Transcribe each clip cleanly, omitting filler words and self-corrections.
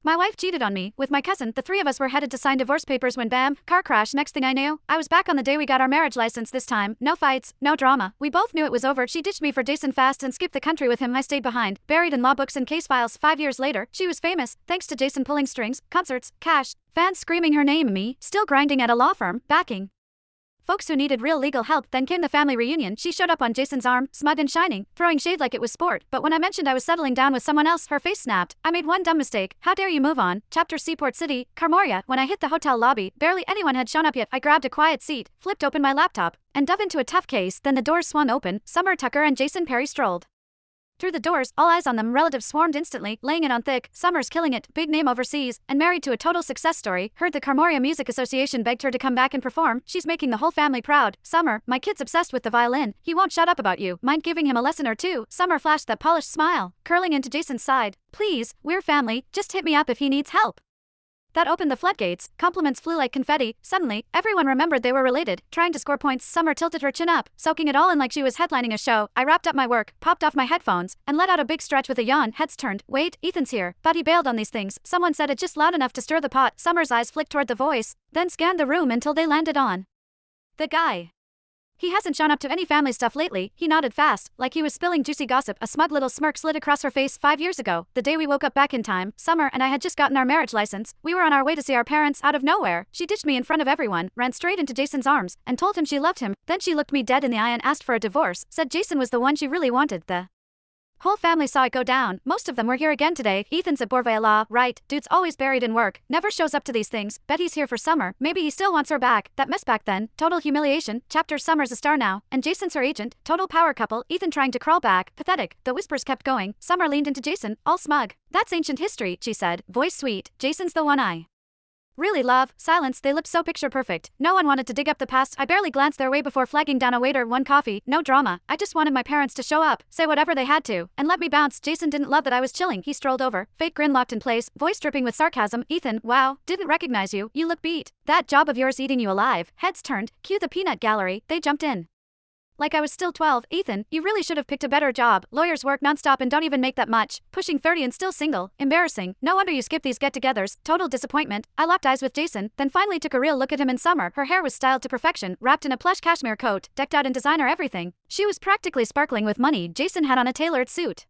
My wife cheated on me with my cousin. The three of us were headed to sign divorce papers when bam, car crash. Next thing I knew, I was back on the day we got our marriage license. This time, no fights, no drama. We both knew it was over. She ditched me for Jason fast and skipped the country with him. I stayed behind, buried in law books and case files. 5 years later, she was famous, thanks to Jason pulling strings, concerts, cash, fans screaming her name. Me, still grinding at a law firm, backing folks who needed real legal help. Then came the family reunion. She showed up on Jason's arm, smug and shining, throwing shade like it was sport. But when I mentioned I was settling down with someone else, her face snapped. I made one dumb mistake. How dare you move on? Chapter Seaport City, Carmoria. When I hit the hotel lobby, barely anyone had shown up yet. I grabbed a quiet seat, flipped open my laptop, and dove into a tough case. Then the doors swung open. Summer Tucker and Jason Perry strolled through the doors, all eyes on them. Relatives swarmed instantly, laying it on thick. Summer's killing it, big name overseas, and married to a total success story. Heard the Carmoria Music Association begged her to come back and perform. She's making the whole family proud. Summer, my kid's obsessed with the violin. He won't shut up about you. Mind giving him a lesson or two? Summer flashed that polished smile, curling into Jason's side. Please, we're family, just hit me up if he needs help. That opened the floodgates. Compliments flew like confetti. Suddenly, everyone remembered they were related. Trying to score points, Summer tilted her chin up, soaking it all in like she was headlining a show. I wrapped up my work, popped off my headphones, and let out a big stretch with a yawn. Heads turned. Wait, Ethan's here. But he bailed on these things. Someone said it just loud enough to stir the pot. Summer's eyes flicked toward the voice, then scanned the room until they landed on the guy. He hasn't shown up to any family stuff lately. He nodded fast, like he was spilling juicy gossip. A smug little smirk slid across her face. 5 years ago, the day we woke up back in time, Summer and I had just gotten our marriage license. We were on our way to see our parents. Out of nowhere, she ditched me in front of everyone, ran straight into Jason's arms, and told him she loved him. Then she looked me dead in the eye and asked for a divorce, said Jason was the one she really wanted. The whole family saw it go down. Most of them were here again today. Ethan's at Bourvais Law, right? Dude's always buried in work, never shows up to these things. Bet he's here for Summer. Maybe he still wants her back. That mess back then, total humiliation. Chapter Summer's a star now, and Jason's her agent. Total power couple. Ethan trying to crawl back. Pathetic. The whispers kept going. Summer leaned into Jason, all smug. That's ancient history, she said, voice sweet. Jason's the one I really love. Silence. They looked so picture perfect. No one wanted to dig up the past. I barely glanced their way before flagging down a waiter. One coffee. No drama. I just wanted my parents to show up, say whatever they had to, and let me bounce. Jason didn't love that I was chilling. He strolled over, fake grin locked in place, voice dripping with sarcasm. Ethan, wow, didn't recognize you. You look beat. That job of yours eating you alive. Heads turned. Cue the peanut gallery. They jumped in like I was still 12. Ethan, you really should have picked a better job. Lawyers work nonstop and don't even make that much. Pushing 30 and still single. Embarrassing. No wonder you skip these get-togethers. Total disappointment. I locked eyes with Jason, then finally took a real look at him in Summer. Her hair was styled to perfection, wrapped in a plush cashmere coat, decked out in designer everything. She was practically sparkling with money. Jason had on a tailored suit,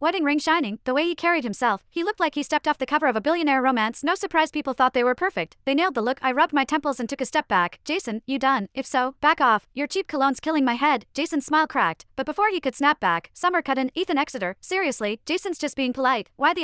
wedding ring shining. The way he carried himself, he looked like he stepped off the cover of a billionaire romance. No surprise people thought they were perfect. They nailed the look. I rubbed my temples and took a step back. Jason, you done? If so, back off. Your cheap cologne's killing my head. Jason's smile cracked, but before he could snap back, Summer cut in. Ethan Exeter, seriously, Jason's just being polite. Why the